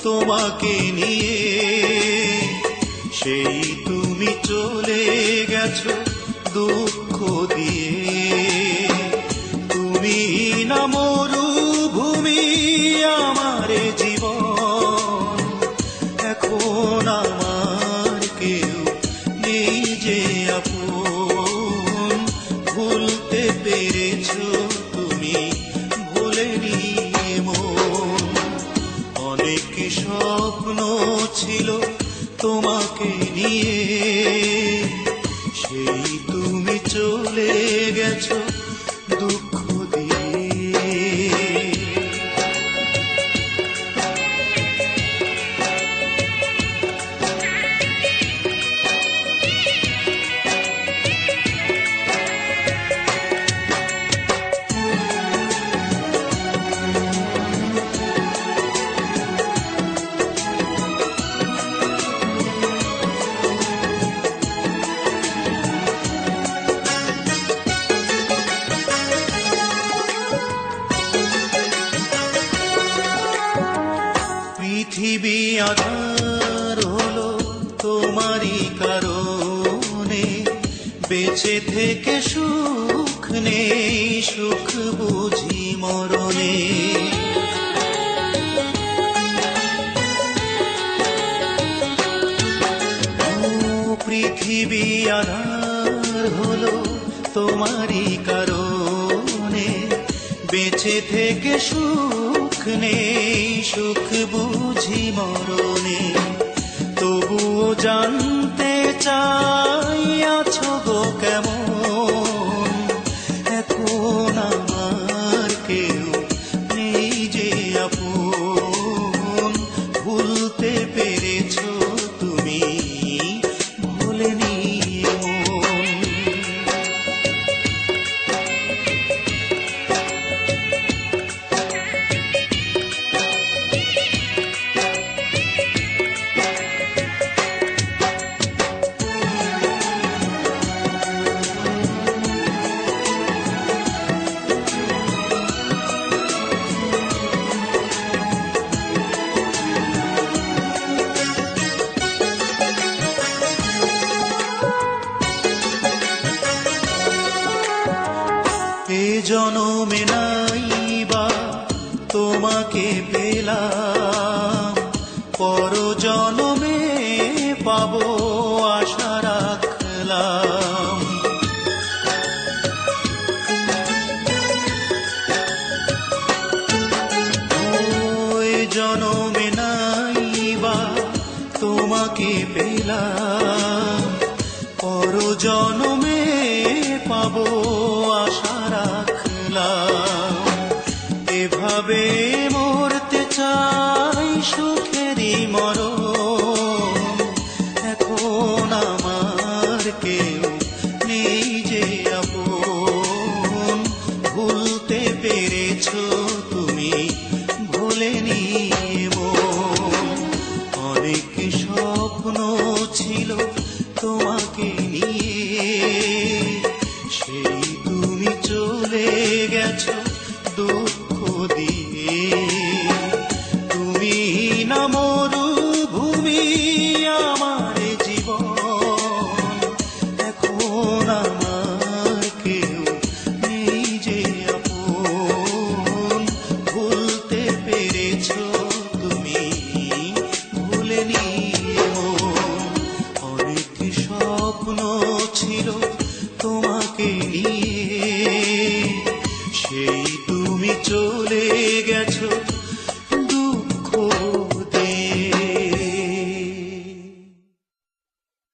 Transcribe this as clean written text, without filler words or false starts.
তোমাকে নিয়ে, সেই তুমি চলে গেছো দুঃখ দিয়ে। তুমি না মরুভূমি আমার জীবন, এখন আমার কেউ নেই যে আপন। ভুলতে পেরেছো তুমি, ভোলেনি মন। অনেক স্বপ্ন ছিল তোমাকে নিয়ে, সেই তুমি চলে গেছো দুঃখ দিয়ে। পৃথিবী আধার হলো তোমারই কারণে, বেঁচে থেকে সুখ নেই, সুখ বুঝি মরণে। পৃথিবী আধার হলো তোমারই কারণে, বেঁচে থেকে সুখ নেই, সুখ বুঝি মরণে। তবুও জানতে চাই আছো গো কেমন, এখন আমার কেউ নেই যে আপন। ভুলতে পেরেছো তুমি, ভোলেনি মন। এ জনমে নাইবা তোমাকে পেলাম, পর জনমে পাবো আশা রাখলাম। এ জনমে নাইবা তোমাকে পেলাম, পর জনমে পাবো আশা রাখলাম। এভাবে মরতে চাই সুখেরই মরণ, এখন আমার কেউ নেই যে আপন। ভুলতে পেরেছো তুমি, ভোলেনি মন। অনেক স্বপ্ন ছিল তোমাকে নিয়ে, সেই তুমি চলে গেছো দূর